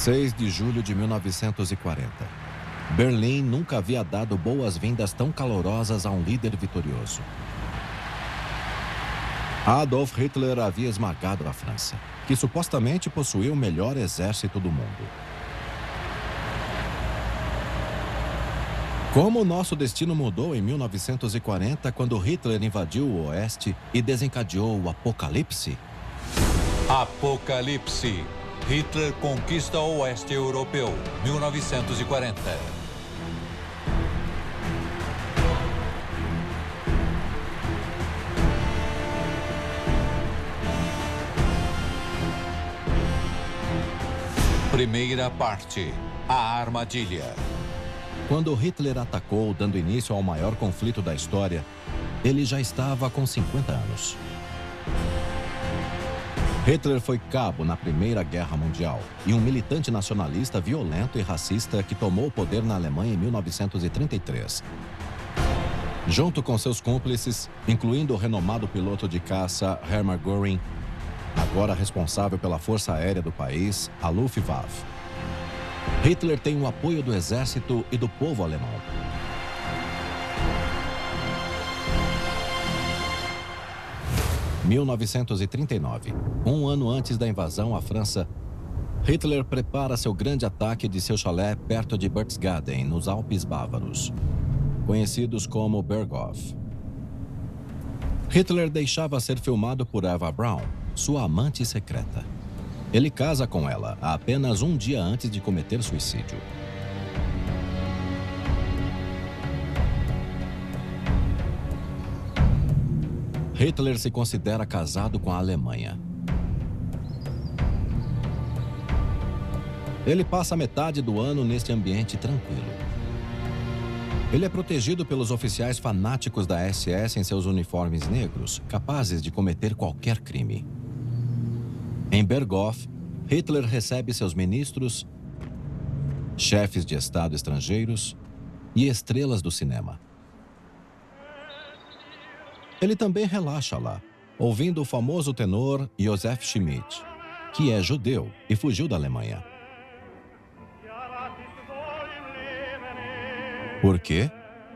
6 de julho de 1940. Berlim nunca havia dado boas-vindas tão calorosas a um líder vitorioso. Adolf Hitler havia esmagado a França, que supostamente possuía o melhor exército do mundo. Como o nosso destino mudou em 1940, quando Hitler invadiu o Oeste e desencadeou o Apocalipse? Apocalipse. Hitler conquista o Oeste Europeu, 1940. Primeira parte. A armadilha. Quando Hitler atacou, dando início ao maior conflito da história, ele já estava com 50 anos. Hitler foi cabo na Primeira Guerra Mundial e um militante nacionalista violento e racista que tomou o poder na Alemanha em 1933. Junto com seus cúmplices, incluindo o renomado piloto de caça Hermann Göring, agora responsável pela Força Aérea do país, a Luftwaffe. Hitler tem o apoio do exército e do povo alemão. Em 1939, um ano antes da invasão à França, Hitler prepara seu grande ataque de seu chalé perto de Berchtesgaden, nos Alpes Bávaros, conhecidos como Berghof. Hitler deixava ser filmado por Eva Braun, sua amante secreta. Ele casa com ela apenas um dia antes de cometer suicídio. Hitler se considera casado com a Alemanha. Ele passa metade do ano neste ambiente tranquilo. Ele é protegido pelos oficiais fanáticos da SS em seus uniformes negros, capazes de cometer qualquer crime. Em Berghof, Hitler recebe seus ministros, chefes de Estado estrangeiros e estrelas do cinema. Ele também relaxa lá, ouvindo o famoso tenor Joseph Schmidt, que é judeu e fugiu da Alemanha. Por quê?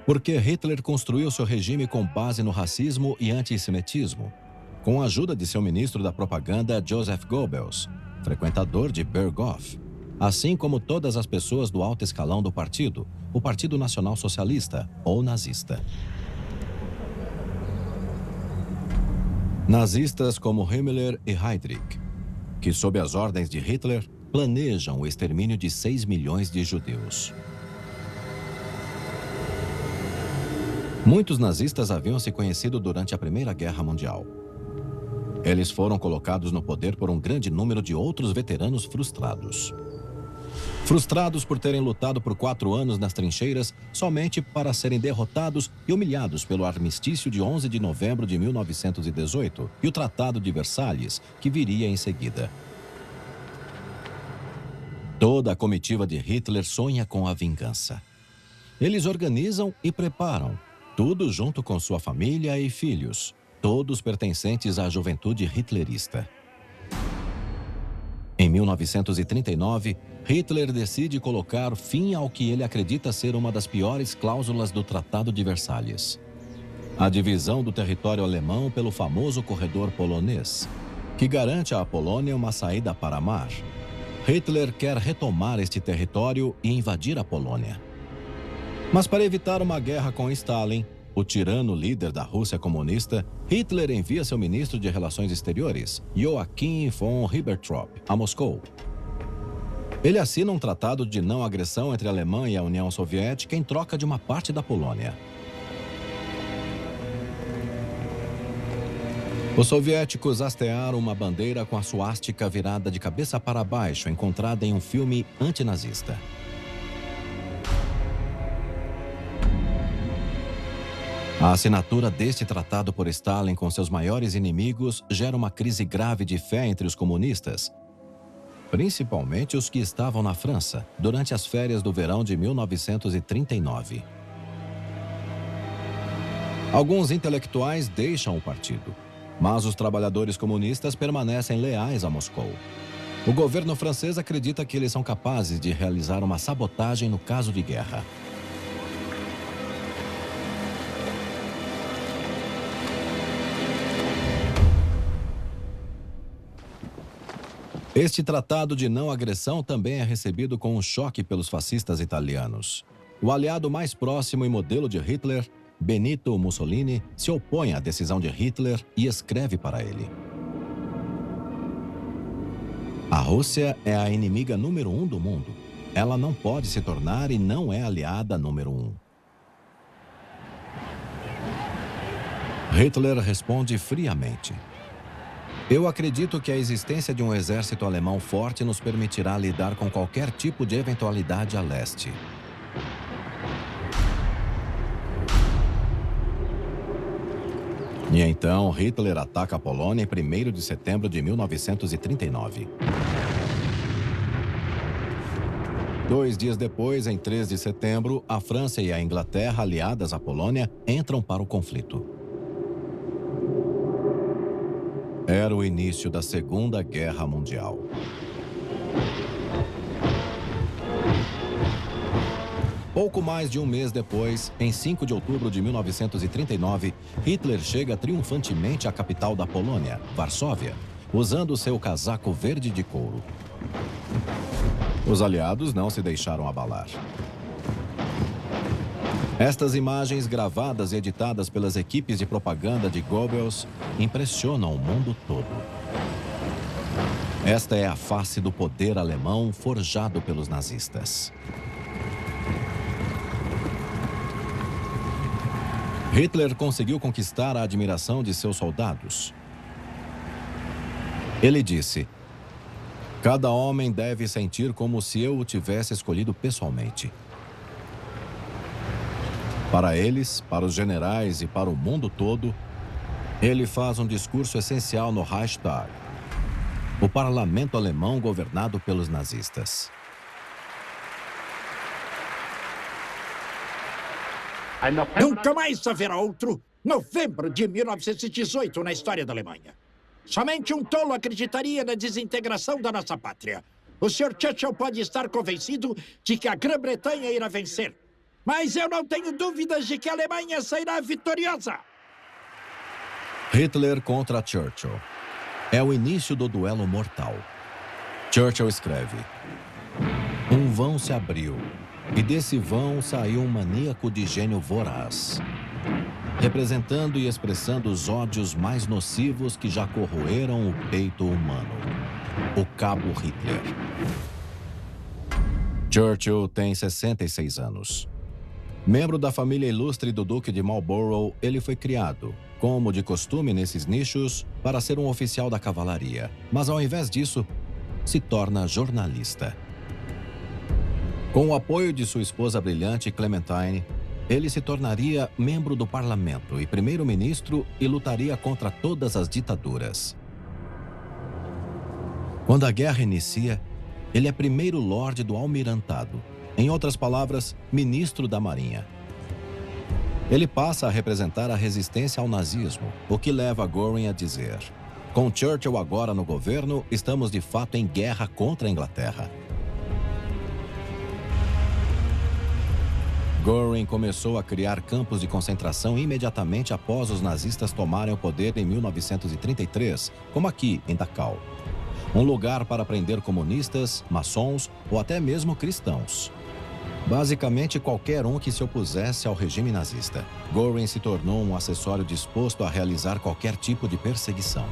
Porque Hitler construiu seu regime com base no racismo e antissemitismo, com a ajuda de seu ministro da propaganda Joseph Goebbels, frequentador de Berghof, assim como todas as pessoas do alto escalão do partido, o Partido Nacional Socialista ou nazista. Nazistas como Himmler e Heydrich, que sob as ordens de Hitler, planejam o extermínio de 6 milhões de judeus. Muitos nazistas haviam se conhecido durante a Primeira Guerra Mundial. Eles foram colocados no poder por um grande número de outros veteranos frustrados. Frustrados por terem lutado por 4 anos nas trincheiras somente para serem derrotados e humilhados pelo armistício de 11 de novembro de 1918 e o Tratado de Versalhes, que viria em seguida. Toda a comitiva de Hitler sonha com a vingança. Eles organizam e preparam, tudo junto com sua família e filhos, todos pertencentes à juventude hitlerista. Em 1939, Hitler decide colocar fim ao que ele acredita ser uma das piores cláusulas do Tratado de Versalhes: a divisão do território alemão pelo famoso corredor polonês, que garante à Polônia uma saída para mar. Hitler quer retomar este território e invadir a Polônia. Mas para evitar uma guerra com Stalin, o tirano líder da Rússia comunista, Hitler envia seu ministro de Relações Exteriores, Joachim von Ribbentrop, a Moscou. Ele assina um tratado de não agressão entre a Alemanha e a União Soviética em troca de uma parte da Polônia. Os soviéticos hastearam uma bandeira com a suástica virada de cabeça para baixo, encontrada em um filme antinazista. A assinatura deste tratado por Stalin com seus maiores inimigos gera uma crise grave de fé entre os comunistas, principalmente os que estavam na França durante as férias do verão de 1939. Alguns intelectuais deixam o partido, mas os trabalhadores comunistas permanecem leais a Moscou. O governo francês acredita que eles são capazes de realizar uma sabotagem no caso de guerra. Este tratado de não agressão também é recebido com um choque pelos fascistas italianos. O aliado mais próximo e modelo de Hitler, Benito Mussolini, se opõe à decisão de Hitler e escreve para ele: a Rússia é a inimiga número 1 do mundo. Ela não pode se tornar e não é aliada número 1. Hitler responde friamente: eu acredito que a existência de um exército alemão forte nos permitirá lidar com qualquer tipo de eventualidade a leste. E então, Hitler ataca a Polônia em 1º de setembro de 1939. 2 dias depois, em 3 de setembro, a França e a Inglaterra, aliadas à Polônia, entram para o conflito. Era o início da Segunda Guerra Mundial. Pouco mais de um mês depois, em 5 de outubro de 1939, Hitler chega triunfantemente à capital da Polônia, Varsóvia, usando seu casaco verde de couro. Os aliados não se deixaram abalar. Estas imagens, gravadas e editadas pelas equipes de propaganda de Goebbels, impressionam o mundo todo. Esta é a face do poder alemão forjado pelos nazistas. Hitler conseguiu conquistar a admiração de seus soldados. Ele disse: cada homem deve sentir como se eu o tivesse escolhido pessoalmente. Para eles, para os generais e para o mundo todo, ele faz um discurso essencial no Reichstag, o parlamento alemão governado pelos nazistas. Nunca mais haverá outro novembro de 1918 na história da Alemanha. Somente um tolo acreditaria na desintegração da nossa pátria. O Sr. Churchill pode estar convencido de que a Grã-Bretanha irá vencer. Mas eu não tenho dúvidas de que a Alemanha sairá vitoriosa. Hitler contra Churchill. É o início do duelo mortal. Churchill escreve: um vão se abriu, e desse vão saiu um maníaco de gênio voraz, representando e expressando os ódios mais nocivos que já corroeram o peito humano. O Cabo Hitler. Churchill tem 66 anos. Membro da família ilustre do Duque de Marlborough, ele foi criado, como de costume nesses nichos, para ser um oficial da cavalaria. Mas ao invés disso, se torna jornalista. Com o apoio de sua esposa brilhante, Clementine, ele se tornaria membro do parlamento e primeiro-ministro e lutaria contra todas as ditaduras. Quando a guerra inicia, ele é primeiro lorde do almirantado. Em outras palavras, ministro da Marinha. Ele passa a representar a resistência ao nazismo, o que leva Göring a dizer: com Churchill agora no governo, estamos de fato em guerra contra a Inglaterra. Göring começou a criar campos de concentração imediatamente após os nazistas tomarem o poder em 1933, como aqui, em Dachau. Um lugar para prender comunistas, maçons ou até mesmo cristãos. Basicamente, qualquer um que se opusesse ao regime nazista. Göring se tornou um acessório disposto a realizar qualquer tipo de perseguição.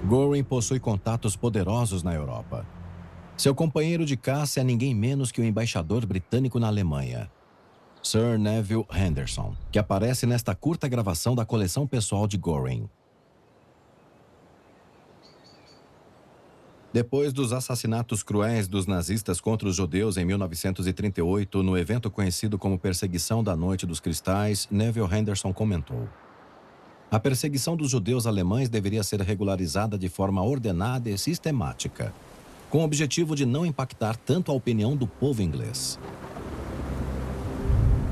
Göring possui contatos poderosos na Europa. Seu companheiro de caça é ninguém menos que o embaixador britânico na Alemanha, Sir Neville Henderson, que aparece nesta curta gravação da coleção pessoal de Göring. Depois dos assassinatos cruéis dos nazistas contra os judeus em 1938, no evento conhecido como Perseguição da Noite dos Cristais, Neville Henderson comentou: a perseguição dos judeus alemães deveria ser regularizada de forma ordenada e sistemática. com o objetivo de não impactar tanto a opinião do povo inglês.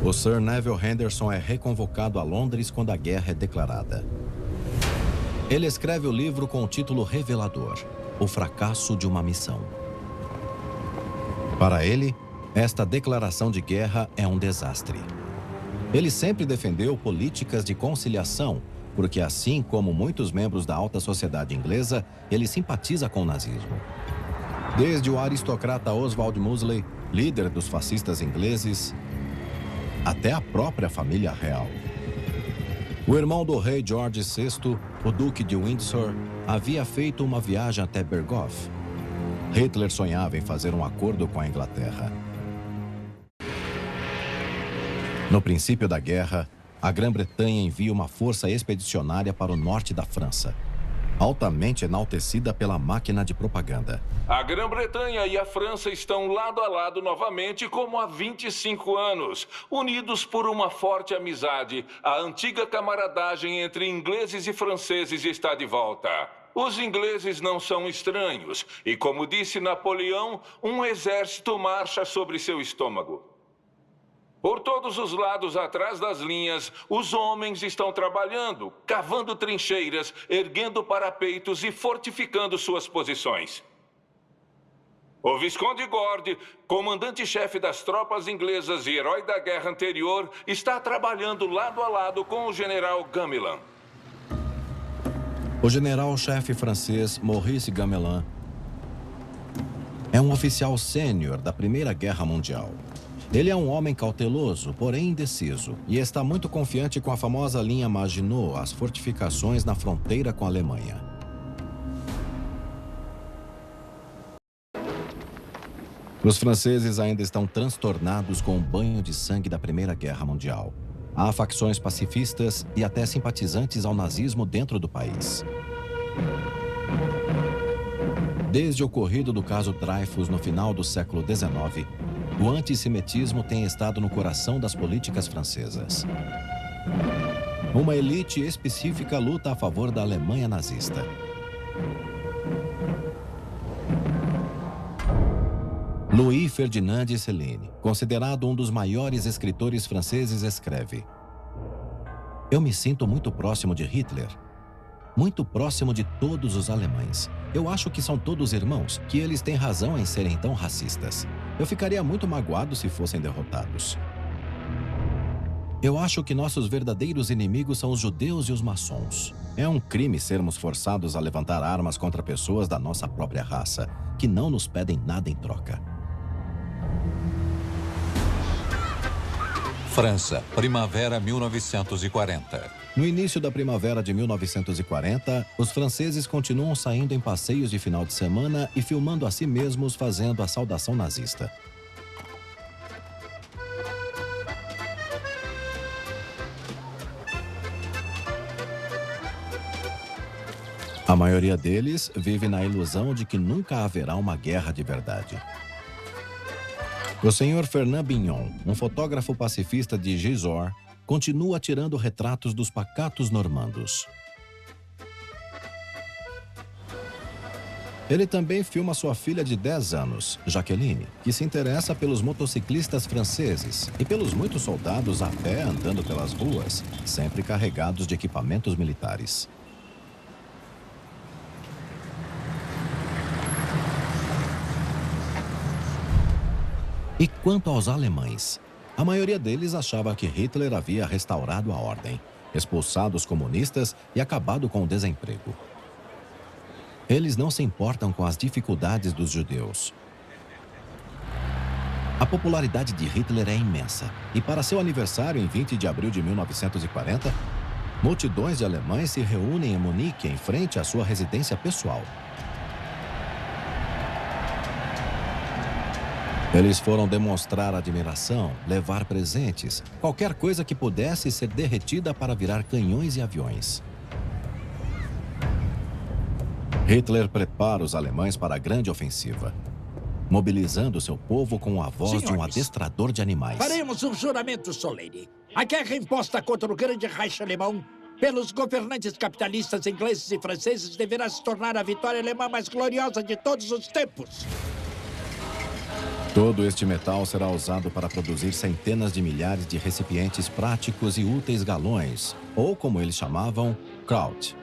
O Sir Neville Henderson é reconvocado a Londres quando a guerra é declarada. Ele escreve o livro com o título revelador, O Fracasso de uma Missão. Para ele, esta declaração de guerra é um desastre. Ele sempre defendeu políticas de conciliação, porque assim como muitos membros da alta sociedade inglesa, ele simpatiza com o nazismo. Desde o aristocrata Oswald Mosley, líder dos fascistas ingleses, até a própria família real. O irmão do rei George VI, o Duque de Windsor, havia feito uma viagem até Berghof. Hitler sonhava em fazer um acordo com a Inglaterra. No princípio da guerra, a Grã-Bretanha envia uma força expedicionária para o norte da França, altamente enaltecida pela máquina de propaganda. A Grã-Bretanha e a França estão lado a lado novamente como há 25 anos, unidos por uma forte amizade. A antiga camaradagem entre ingleses e franceses está de volta. Os ingleses não são estranhos e, como disse Napoleão, um exército marcha sobre seu estômago. Por todos os lados atrás das linhas, os homens estão trabalhando, cavando trincheiras, erguendo parapeitos e fortificando suas posições. O Visconde Gord, comandante-chefe das tropas inglesas e herói da guerra anterior, está trabalhando lado a lado com o general Gamelin. O general-chefe francês Maurice Gamelin é um oficial sênior da Primeira Guerra Mundial. Ele é um homem cauteloso, porém indeciso, e está muito confiante com a famosa linha Maginot, as fortificações na fronteira com a Alemanha. Os franceses ainda estão transtornados com o banho de sangue da Primeira Guerra Mundial. Há facções pacifistas e até simpatizantes ao nazismo dentro do país. Desde o ocorrido do caso Dreyfus no final do século XIX, o antissemitismo tem estado no coração das políticas francesas. Uma elite específica luta a favor da Alemanha nazista. Louis Ferdinand de Céline, considerado um dos maiores escritores franceses, escreve: "Eu me sinto muito próximo de Hitler, muito próximo de todos os alemães. Eu acho que são todos irmãos, que eles têm razão em serem tão racistas. Eu ficaria muito magoado se fossem derrotados. Eu acho que nossos verdadeiros inimigos são os judeus e os maçons. É um crime sermos forçados a levantar armas contra pessoas da nossa própria raça, que não nos pedem nada em troca." França, primavera 1940. No início da primavera de 1940, os franceses continuam saindo em passeios de final de semana e filmando a si mesmos fazendo a saudação nazista. A maioria deles vive na ilusão de que nunca haverá uma guerra de verdade. O Sr. Fernand Bignon, um fotógrafo pacifista de Gisors, continua tirando retratos dos pacatos normandos. Ele também filma sua filha de 10 anos, Jacqueline, que se interessa pelos motociclistas franceses e pelos muitos soldados a pé andando pelas ruas, sempre carregados de equipamentos militares. E quanto aos alemães? A maioria deles achava que Hitler havia restaurado a ordem, expulsado os comunistas e acabado com o desemprego. Eles não se importam com as dificuldades dos judeus. A popularidade de Hitler é imensa, e para seu aniversário, em 20 de abril de 1940, multidões de alemães se reúnem em Munique em frente à sua residência pessoal. Eles foram demonstrar admiração, levar presentes, qualquer coisa que pudesse ser derretida para virar canhões e aviões. Hitler prepara os alemães para a grande ofensiva, mobilizando seu povo com a voz de um adestrador de animais. Faremos um juramento solene. A guerra imposta contra o grande Reich alemão pelos governantes capitalistas ingleses e franceses, deverá se tornar a vitória alemã mais gloriosa de todos os tempos. Todo este metal será usado para produzir centenas de milhares de recipientes práticos e úteis galões, ou como eles chamavam, Kraut.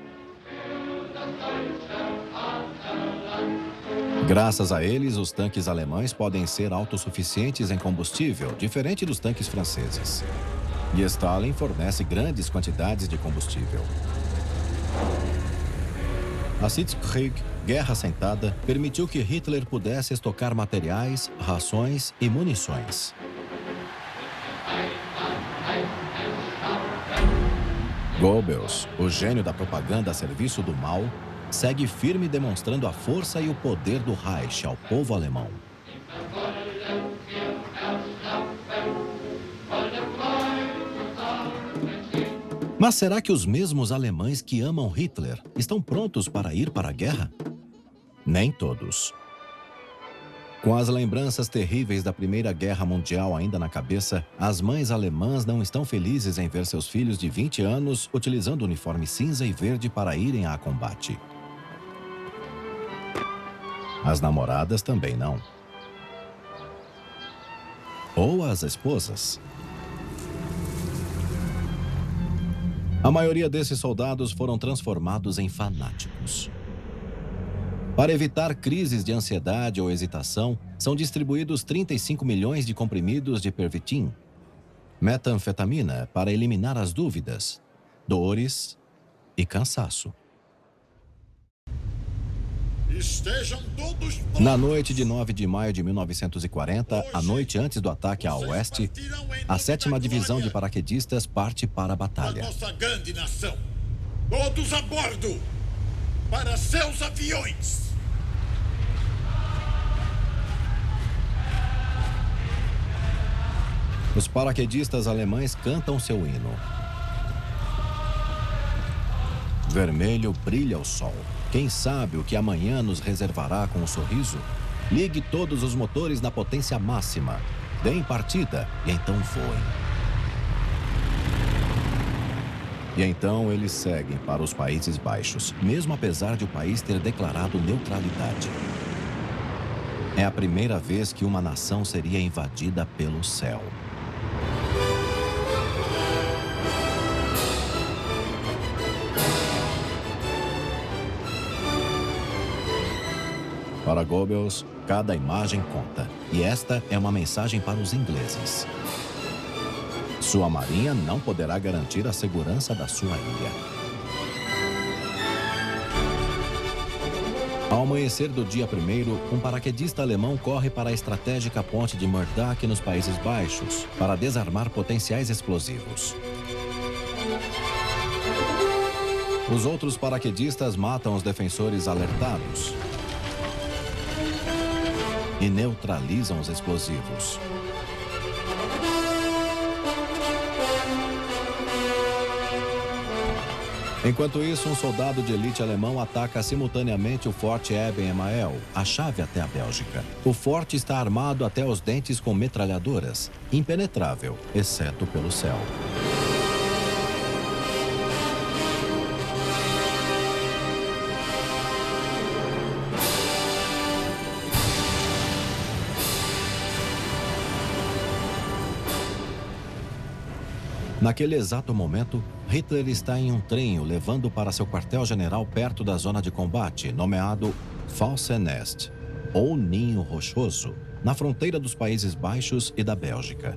Graças a eles, os tanques alemães podem ser autossuficientes em combustível, diferente dos tanques franceses. E Stalin fornece grandes quantidades de combustível. A Sitzkrieg, Guerra Sentada, permitiu que Hitler pudesse estocar materiais, rações e munições. Goebbels, o gênio da propaganda a serviço do mal, segue firme demonstrando a força e o poder do Reich ao povo alemão. Mas será que os mesmos alemães que amam Hitler estão prontos para ir para a guerra? Nem todos. Com as lembranças terríveis da Primeira Guerra Mundial ainda na cabeça, as mães alemãs não estão felizes em ver seus filhos de 20 anos utilizando uniforme cinza e verde para irem a combate. As namoradas também não. Ou as esposas. A maioria desses soldados foram transformados em fanáticos. Para evitar crises de ansiedade ou hesitação, são distribuídos 35 milhões de comprimidos de Pervitin, metanfetamina, para eliminar as dúvidas, dores e cansaço. Estejam todos prontos. Na noite de 9 de maio de 1940, a noite antes do ataque a oeste, a 7ª Divisão de Paraquedistas parte para a batalha. A nossa grande nação. Todos a bordo! Para seus aviões! Os paraquedistas alemães cantam seu hino. Vermelho brilha o sol. Quem sabe o que amanhã nos reservará com um sorriso? Ligue todos os motores na potência máxima. Deem partida e então voem. E então eles seguem para os Países Baixos, mesmo apesar de o país ter declarado neutralidade. É a primeira vez que uma nação seria invadida pelo céu. Para Goebbels, cada imagem conta. E esta é uma mensagem para os ingleses. Sua marinha não poderá garantir a segurança da sua ilha. Ao amanhecer do dia 1º, um paraquedista alemão corre para a estratégica ponte de Murdoch nos Países Baixos para desarmar potenciais explosivos. Os outros paraquedistas matam os defensores alertados e neutralizam os explosivos. Enquanto isso, um soldado de elite alemão ataca simultaneamente o Forte Eben-Emael, a chave até a Bélgica. O forte está armado até os dentes com metralhadoras, impenetrável, exceto pelo céu. Naquele exato momento, Hitler está em um trem o levando para seu quartel-general perto da zona de combate, nomeado Falsenest, ou Ninho Rochoso, na fronteira dos Países Baixos e da Bélgica.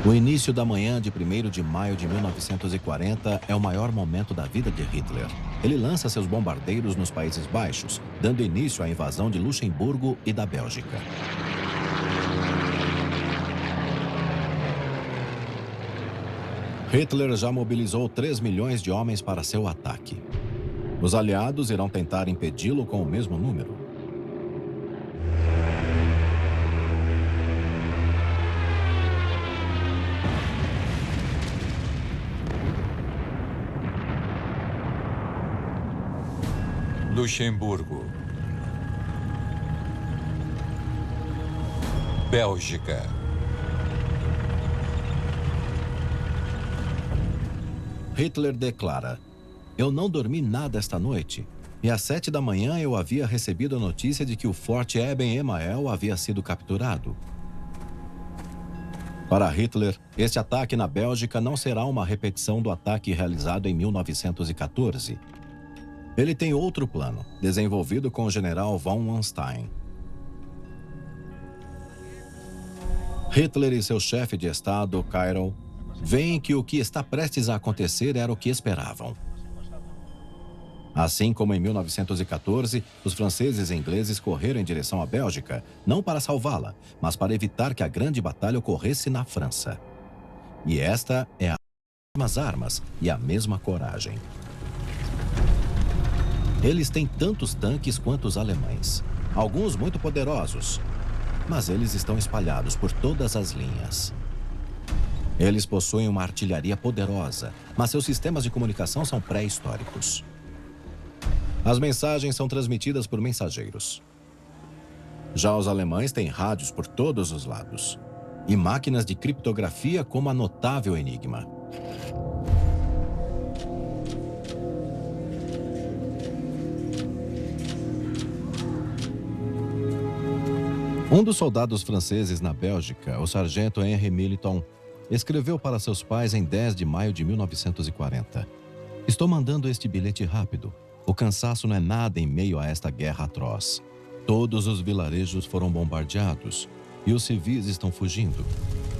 O início da manhã de 1º de maio de 1940 é o maior momento da vida de Hitler. Ele lança seus bombardeiros nos Países Baixos, dando início à invasão de Luxemburgo e da Bélgica. Hitler já mobilizou 3 milhões de homens para seu ataque. Os aliados irão tentar impedi-lo com o mesmo número. Luxemburgo. Bélgica. Hitler declara: "Eu não dormi nada esta noite, e às 7 da manhã eu havia recebido a notícia de que o Forte Eben-Emael havia sido capturado." Para Hitler, este ataque na Bélgica não será uma repetição do ataque realizado em 1914. Ele tem outro plano, desenvolvido com o general von Manstein. Hitler e seu chefe de Estado, Cairo, veem que o que está prestes a acontecer era o que esperavam. Assim como em 1914, os franceses e ingleses correram em direção à Bélgica, não para salvá-la, mas para evitar que a grande batalha ocorresse na França. E esta é as mesmas armas e a mesma coragem. Eles têm tantos tanques quanto os alemães, alguns muito poderosos, mas eles estão espalhados por todas as linhas. Eles possuem uma artilharia poderosa, mas seus sistemas de comunicação são pré-históricos. As mensagens são transmitidas por mensageiros. Já os alemães têm rádios por todos os lados e máquinas de criptografia como a notável Enigma. Um dos soldados franceses na Bélgica, o sargento Henri Militon, escreveu para seus pais em 10 de maio de 1940: "Estou mandando este bilhete rápido. O cansaço não é nada em meio a esta guerra atroz. Todos os vilarejos foram bombardeados e os civis estão fugindo.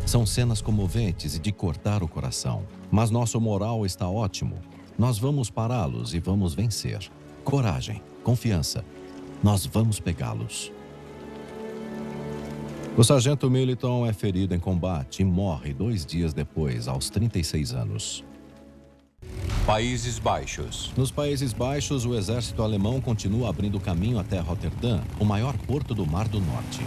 São cenas comoventes e de cortar o coração. Mas nosso moral está ótimo. Nós vamos pará-los e vamos vencer. Coragem, confiança. Nós vamos pegá-los." O sargento Militon é ferido em combate e morre 2 dias depois, aos 36 anos. Países Baixos. Nos Países Baixos, o exército alemão continua abrindo caminho até Roterdã, o maior porto do Mar do Norte.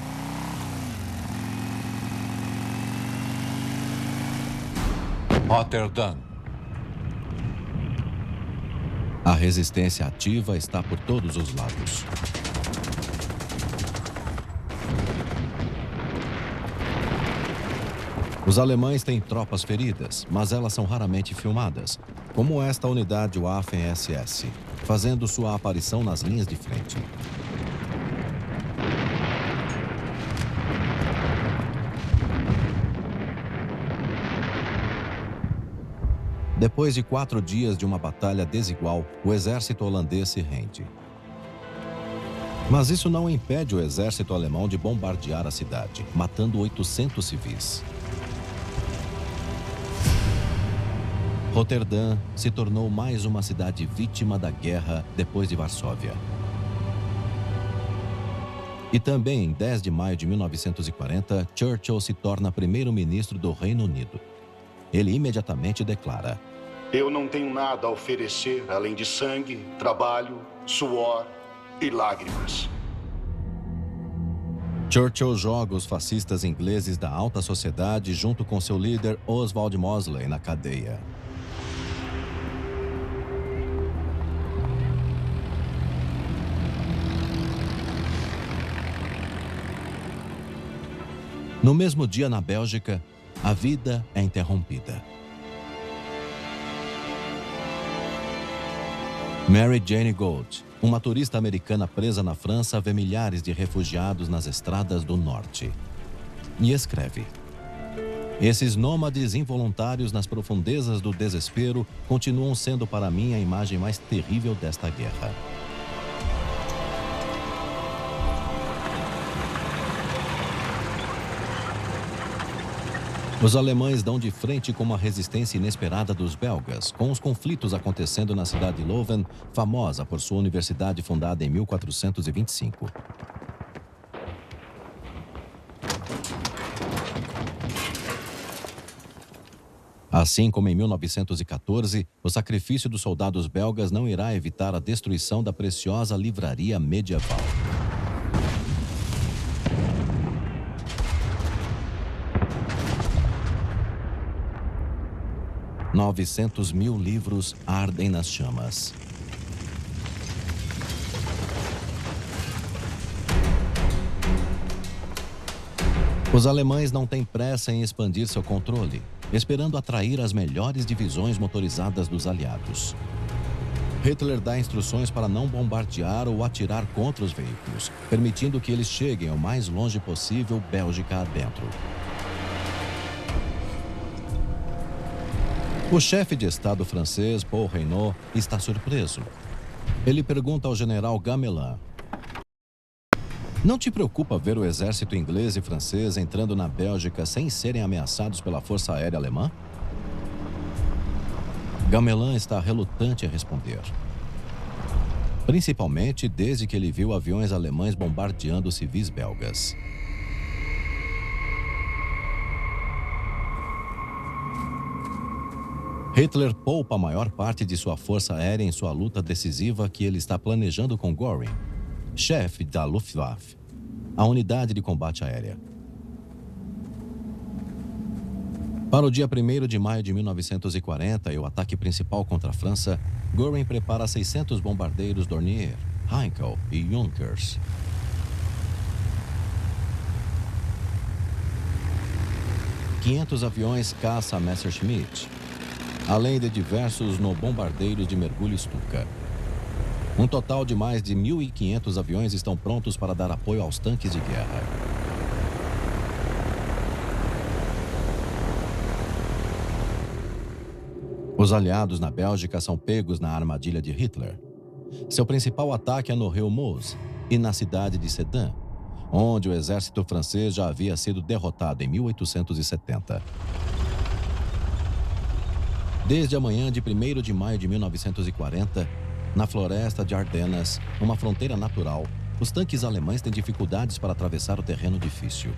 Roterdã. A resistência ativa está por todos os lados. Os alemães têm tropas feridas, mas elas são raramente filmadas, como esta unidade Waffen-SS, fazendo sua aparição nas linhas de frente. Depois de 4 dias de uma batalha desigual, o exército holandês se rende. Mas isso não impede o exército alemão de bombardear a cidade, matando 800 civis. Roterdã se tornou mais uma cidade vítima da guerra depois de Varsóvia. E também, em 10 de maio de 1940, Churchill se torna primeiro-ministro do Reino Unido. Ele imediatamente declara: "Eu não tenho nada a oferecer além de sangue, trabalho, suor e lágrimas." Churchill joga os fascistas ingleses da alta sociedade junto com seu líder Oswald Mosley na cadeia. No mesmo dia, na Bélgica, a vida é interrompida. Mary Jane Gold, uma turista americana presa na França, vê milhares de refugiados nas estradas do norte. E escreve: "Esses nômades involuntários nas profundezas do desespero continuam sendo para mim a imagem mais terrível desta guerra." Os alemães dão de frente com uma resistência inesperada dos belgas, com os conflitos acontecendo na cidade de Leuven, famosa por sua universidade fundada em 1425. Assim como em 1914, o sacrifício dos soldados belgas não irá evitar a destruição da preciosa livraria medieval. $900.000 livros ardem nas chamas. Os alemães não têm pressa em expandir seu controle, esperando atrair as melhores divisões motorizadas dos aliados. Hitler dá instruções para não bombardear ou atirar contra os veículos, permitindo que eles cheguem o mais longe possível Bélgica adentro. O chefe de Estado francês, Paul Reynaud, está surpreso. Ele pergunta ao general Gamelin: "Não te preocupa ver o exército inglês e francês entrando na Bélgica sem serem ameaçados pela Força Aérea Alemã?" Gamelin está relutante a responder. Principalmente desde que ele viu aviões alemães bombardeando civis belgas. Hitler poupa a maior parte de sua força aérea em sua luta decisiva que ele está planejando com Göring, chefe da Luftwaffe, a unidade de combate aérea. Para o dia 1º de maio de 1940 e o ataque principal contra a França, Göring prepara 600 bombardeiros Dornier, Heinkel e Junkers. ...500 aviões caça Messerschmitt, além de diversos bombardeiros de mergulho Stuka. Um total de mais de 1.500 aviões estão prontos para dar apoio aos tanques de guerra. Os aliados na Bélgica são pegos na armadilha de Hitler. Seu principal ataque é no rio Meuse e na cidade de Sedan, onde o exército francês já havia sido derrotado em 1870. Desde a manhã de 1º de maio de 1940, na floresta de Ardenas, uma fronteira natural, os tanques alemães têm dificuldades para atravessar o terreno difícil.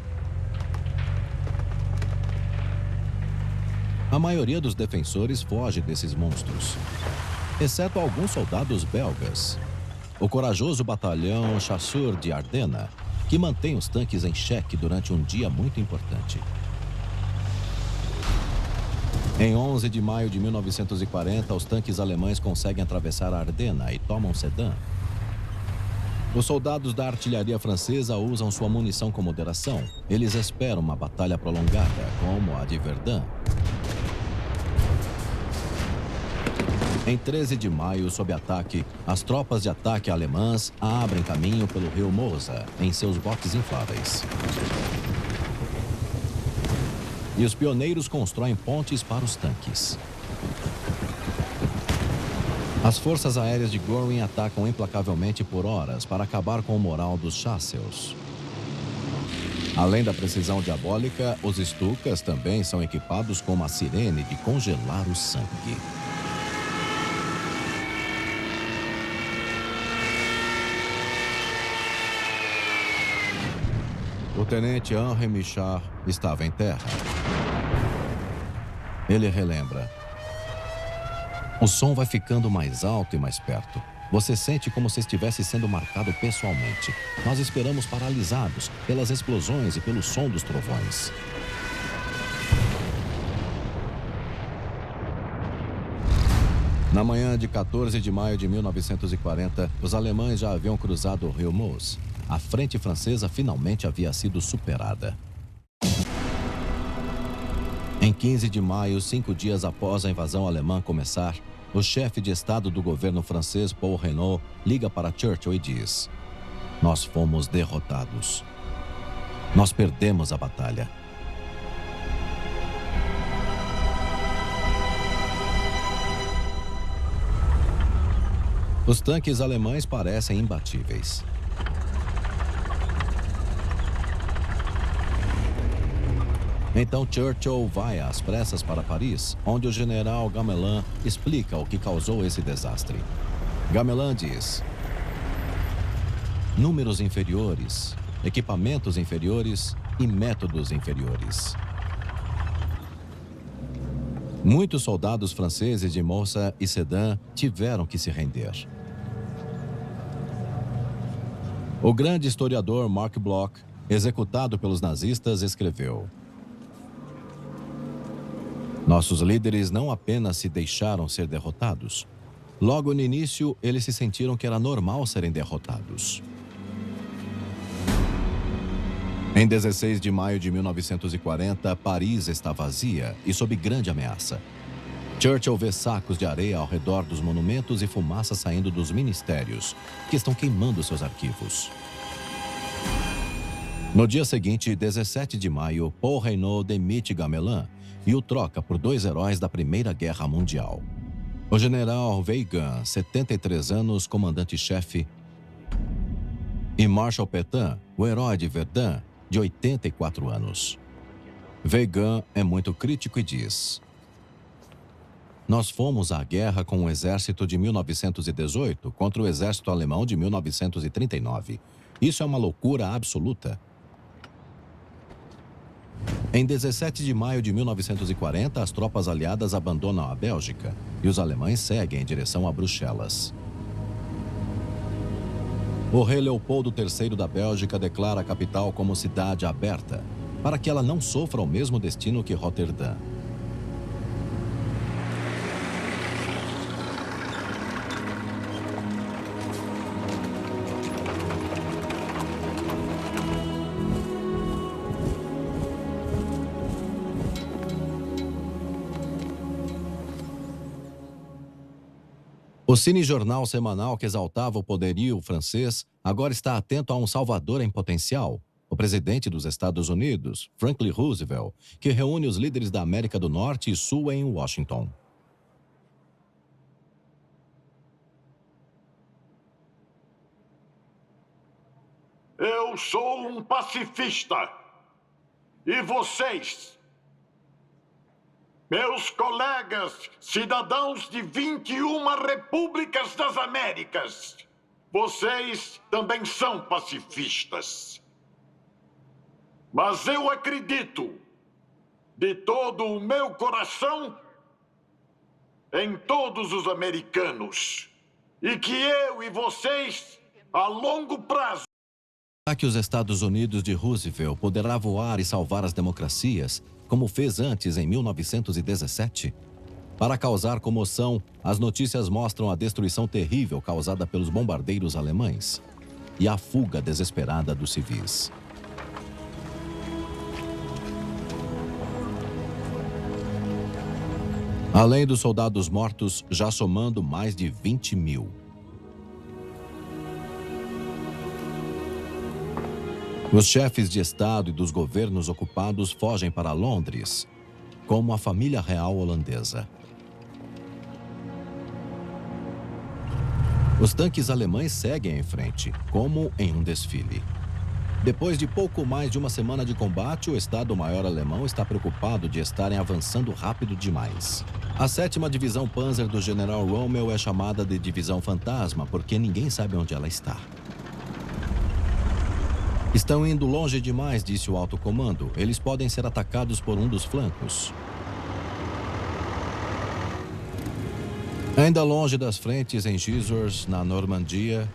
A maioria dos defensores foge desses monstros, exceto alguns soldados belgas. O corajoso batalhão Chasseurs de Ardennes, que mantém os tanques em xeque durante um dia muito importante. Em 11 de maio de 1940, os tanques alemães conseguem atravessar a Ardennes e tomam Sedan. Os soldados da artilharia francesa usam sua munição com moderação. Eles esperam uma batalha prolongada, como a de Verdun. Em 13 de maio, sob ataque, as tropas de ataque alemãs abrem caminho pelo rio Mosa em seus botes infláveis. E os pioneiros constroem pontes para os tanques. As forças aéreas de Göring atacam implacavelmente por horas para acabar com o moral dos Chasseus. Além da precisão diabólica, os Stukas também são equipados com uma sirene de congelar o sangue. O tenente Henri Michard estava em terra. Ele relembra: "O som vai ficando mais alto e mais perto. Você sente como se estivesse sendo marcado pessoalmente. Nós esperamos paralisados pelas explosões e pelo som dos trovões." Na manhã de 14 de maio de 1940, os alemães já haviam cruzado o rio Meuse. A frente francesa finalmente havia sido superada. Em 15 de maio, 5 dias após a invasão alemã começar, o chefe de Estado do governo francês, Paul Reynaud, liga para Churchill e diz: "Nós fomos derrotados. Nós perdemos a batalha." Os tanques alemães parecem imbatíveis. Então Churchill vai às pressas para Paris, onde o general Gamelin explica o que causou esse desastre. Gamelin diz: "Números inferiores, equipamentos inferiores e métodos inferiores." Muitos soldados franceses de Mosa e Sedan tiveram que se render. O grande historiador Marc Bloch, executado pelos nazistas, escreveu: "Nossos líderes não apenas se deixaram ser derrotados. Logo no início, eles se sentiram que era normal serem derrotados." Em 16 de maio de 1940, Paris está vazia e sob grande ameaça. Churchill vê sacos de areia ao redor dos monumentos e fumaça saindo dos ministérios, que estão queimando seus arquivos. No dia seguinte, 17 de maio, Paul Reynaud demite Gamelin e o troca por 2 heróis da Primeira Guerra Mundial. O general Weygand, 73 anos, comandante-chefe, e Marshal Pétain, o herói de Verdun, de 84 anos. Weygand é muito crítico e diz: "Nós fomos à guerra com o exército de 1918 contra o exército alemão de 1939. Isso é uma loucura absoluta." Em 17 de maio de 1940, as tropas aliadas abandonam a Bélgica e os alemães seguem em direção a Bruxelas. O rei Leopoldo III da Bélgica declara a capital como cidade aberta, para que ela não sofra o mesmo destino que Roterdã. O cinejornal semanal que exaltava o poderio francês agora está atento a um salvador em potencial, o presidente dos Estados Unidos, Franklin Roosevelt, que reúne os líderes da América do Norte e Sul em Washington. Eu sou um pacifista. E vocês, meus colegas, cidadãos de 21 repúblicas das Américas, vocês também são pacifistas. Mas eu acredito, de todo o meu coração, em todos os americanos. E que eu e vocês, a longo prazo... Será que os Estados Unidos de Roosevelt poderá voar e salvar as democracias, como fez antes em 1917? Para causar comoção, as notícias mostram a destruição terrível causada pelos bombardeiros alemães e a fuga desesperada dos civis. Além dos soldados mortos, já somando mais de 20 mil. Os chefes de Estado e dos governos ocupados fogem para Londres, como a família real holandesa. Os tanques alemães seguem em frente, como em um desfile. Depois de pouco mais de uma semana de combate, o Estado-Maior alemão está preocupado de estarem avançando rápido demais. A 7ª Divisão Panzer do General Rommel é chamada de Divisão Fantasma, porque ninguém sabe onde ela está. Estão indo longe demais, disse o alto comando. Eles podem ser atacados por um dos flancos. Ainda longe das frentes em Gisors, na Normandia,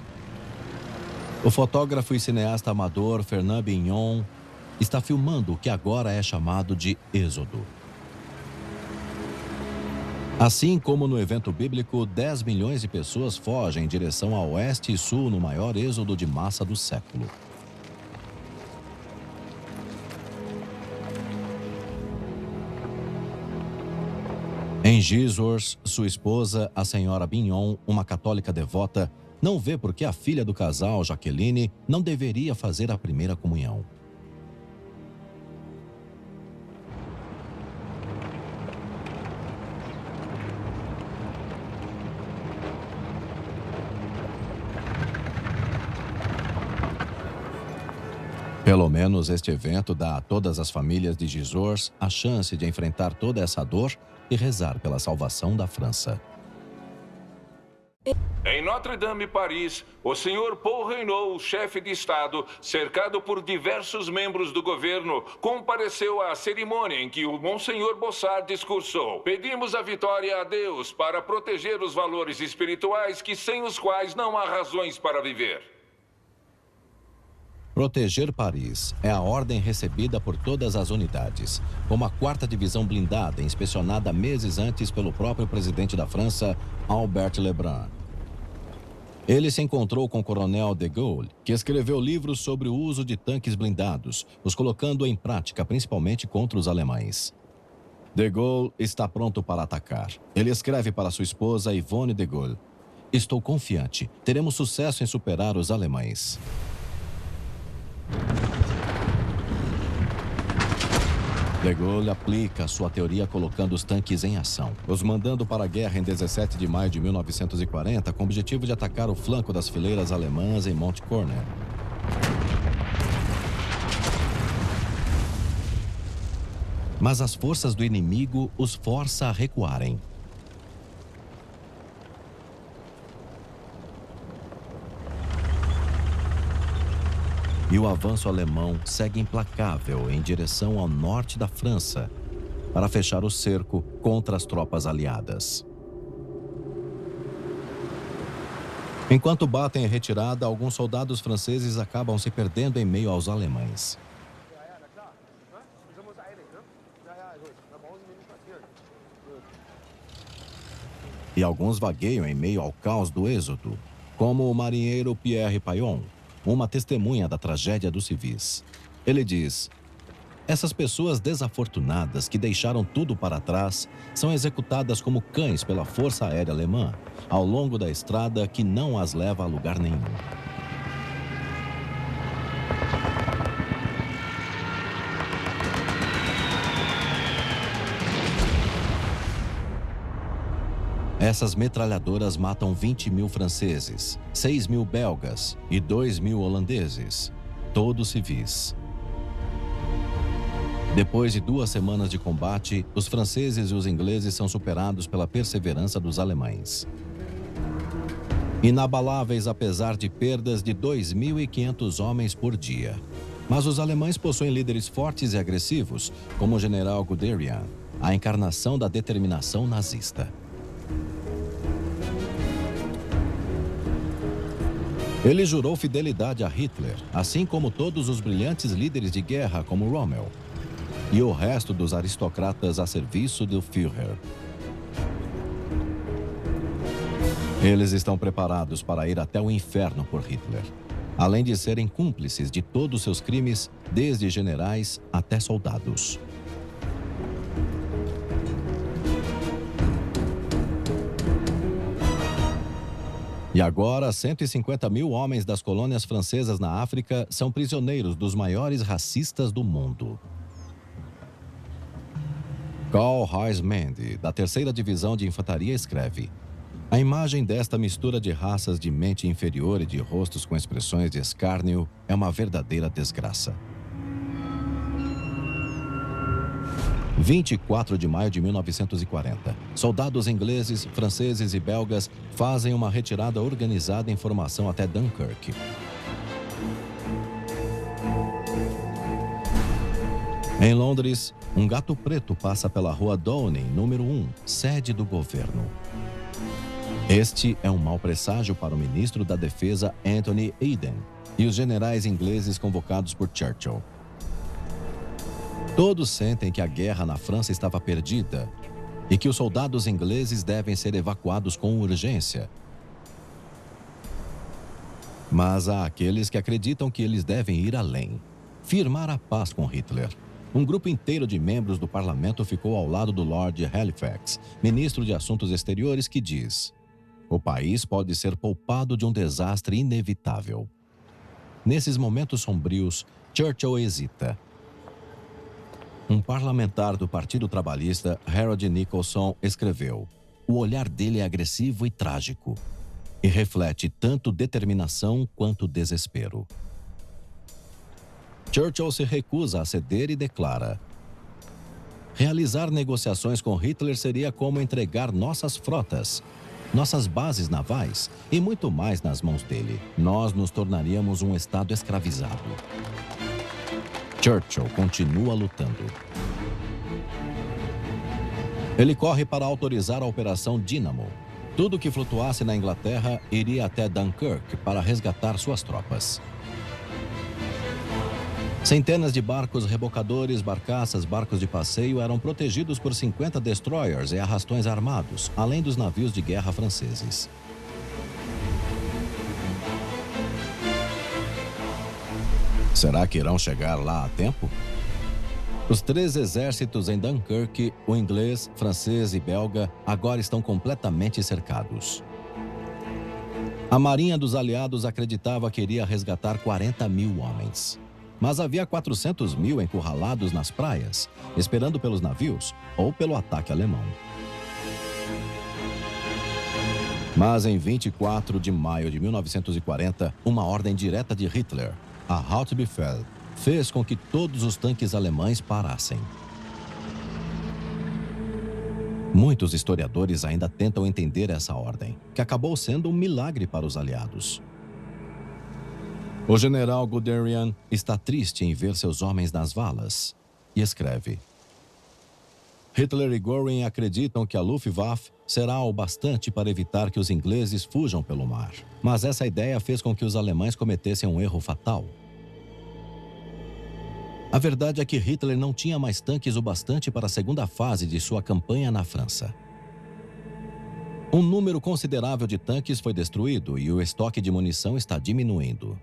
o fotógrafo e cineasta amador Fernand Bignon está filmando o que agora é chamado de Êxodo. Assim como no evento bíblico, 10 milhões de pessoas fogem em direção a oeste e sul no maior êxodo de massa do século. Em Gisors, sua esposa, a senhora Bignon, uma católica devota, não vê por que a filha do casal, Jaqueline, não deveria fazer a primeira comunhão. Pelo menos este evento dá a todas as famílias de Gisors a chance de enfrentar toda essa dor e rezar pela salvação da França. Em Notre-Dame, Paris, o senhor Paul Reynaud, chefe de Estado, cercado por diversos membros do governo, compareceu à cerimônia em que o Monsenhor Bossard discursou. Pedimos a vitória a Deus para proteger os valores espirituais que sem os quais não há razões para viver. Proteger Paris é a ordem recebida por todas as unidades, como a 4ª Divisão Blindada, inspecionada meses antes pelo próprio presidente da França, Albert Lebrun. Ele se encontrou com o coronel de Gaulle, que escreveu livros sobre o uso de tanques blindados, os colocando em prática principalmente contra os alemães. De Gaulle está pronto para atacar. Ele escreve para sua esposa Yvonne de Gaulle: "Estou confiante, teremos sucesso em superar os alemães." De Gaulle aplica sua teoria colocando os tanques em ação, os mandando para a guerra em 17 de maio de 1940 com o objetivo de atacar o flanco das fileiras alemãs em Mount Cornell. Mas as forças do inimigo os força a recuarem. E o avanço alemão segue implacável em direção ao norte da França para fechar o cerco contra as tropas aliadas. Enquanto batem em retirada, alguns soldados franceses acabam se perdendo em meio aos alemães. E alguns vagueiam em meio ao caos do êxodo, como o marinheiro Pierre Payon, uma testemunha da tragédia dos civis. Ele diz: "Essas pessoas desafortunadas que deixaram tudo para trás são executadas como cães pela Força Aérea Alemã ao longo da estrada que não as leva a lugar nenhum." Essas metralhadoras matam 20.000 franceses, 6.000 belgas e 2.000 holandeses, todos civis. Depois de 2 semanas de combate, os franceses e os ingleses são superados pela perseverança dos alemães. Inabaláveis apesar de perdas de 2.500 homens por dia. Mas os alemães possuem líderes fortes e agressivos, como o general Guderian, a encarnação da determinação nazista. Ele jurou fidelidade a Hitler, assim como todos os brilhantes líderes de guerra como Rommel e o resto dos aristocratas a serviço do Führer. Eles estão preparados para ir até o inferno por Hitler, além de serem cúmplices de todos seus crimes, desde generais até soldados. E agora, 150.000 homens das colônias francesas na África são prisioneiros dos maiores racistas do mundo. Karl Heinz-Mende, da 3ª Divisão de Infantaria, escreve: "A imagem desta mistura de raças de mente inferior e de rostos com expressões de escárnio é uma verdadeira desgraça." 24 de maio de 1940. Soldados ingleses, franceses e belgas fazem uma retirada organizada em formação até Dunkirk. Em Londres, um gato preto passa pela rua Downing, número 1, sede do governo. Este é um mau presságio para o ministro da Defesa Anthony Eden e os generais ingleses convocados por Churchill. Todos sentem que a guerra na França estava perdida e que os soldados ingleses devem ser evacuados com urgência. Mas há aqueles que acreditam que eles devem ir além, firmar a paz com Hitler. Um grupo inteiro de membros do parlamento ficou ao lado do Lord Halifax, ministro de Assuntos Exteriores, que diz: "O país pode ser poupado de um desastre inevitável." Nesses momentos sombrios, Churchill hesita. Um parlamentar do Partido Trabalhista, Harold Nicholson, escreveu: "O olhar dele é agressivo e trágico, e reflete tanto determinação quanto desespero." Churchill se recusa a ceder e declara: "Realizar negociações com Hitler seria como entregar nossas frotas, nossas bases navais e muito mais nas mãos dele. Nós nos tornaríamos um Estado escravizado." Churchill continua lutando. Ele corre para autorizar a Operação Dínamo. Tudo que flutuasse na Inglaterra iria até Dunkirk para resgatar suas tropas. Centenas de barcos rebocadores, barcaças, barcos de passeio eram protegidos por 50 destroyers e arrastões armados, além dos navios de guerra franceses. Será que irão chegar lá a tempo? Os 3 exércitos em Dunkirk, o inglês, francês e belga, agora estão completamente cercados. A marinha dos aliados acreditava que iria resgatar 40 mil homens. Mas havia 400 mil encurralados nas praias, esperando pelos navios ou pelo ataque alemão. Mas em 24 de maio de 1940, uma ordem direta de Hitler, a Hauptbefehl, fez com que todos os tanques alemães parassem. Muitos historiadores ainda tentam entender essa ordem, que acabou sendo um milagre para os aliados. O general Guderian está triste em ver seus homens nas valas e escreve: Hitler e Göring acreditam que a Luftwaffe será o bastante para evitar que os ingleses fujam pelo mar. Mas essa ideia fez com que os alemães cometessem um erro fatal. A verdade é que Hitler não tinha mais tanques o bastante para a segunda fase de sua campanha na França. Um número considerável de tanques foi destruído e o estoque de munição está diminuindo.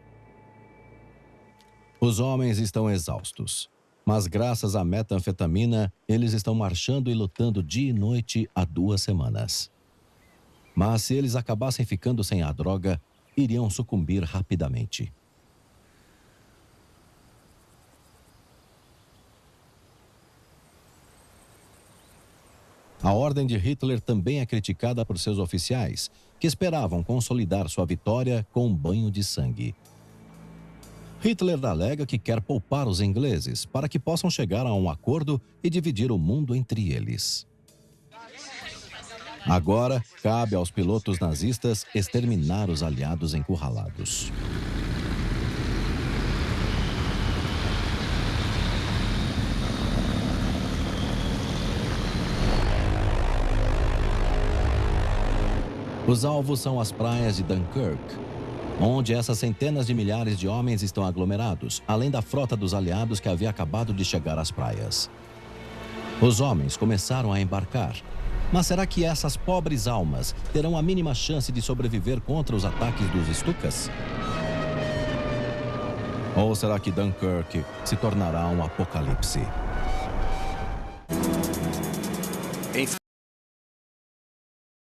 Os homens estão exaustos, mas graças à metanfetamina, eles estão marchando e lutando dia e noite há 2 semanas. Mas se eles acabassem ficando sem a droga, iriam sucumbir rapidamente. A ordem de Hitler também é criticada por seus oficiais, que esperavam consolidar sua vitória com um banho de sangue. Hitler alega que quer poupar os ingleses para que possam chegar a um acordo e dividir o mundo entre eles. Agora, cabe aos pilotos nazistas exterminar os aliados encurralados. Os alvos são as praias de Dunkirk, onde essas centenas de milhares de homens estão aglomerados, além da frota dos aliados que havia acabado de chegar às praias. Os homens começaram a embarcar. Mas será que essas pobres almas terão a mínima chance de sobreviver contra os ataques dos Stukas? Ou será que Dunkirk se tornará um apocalipse?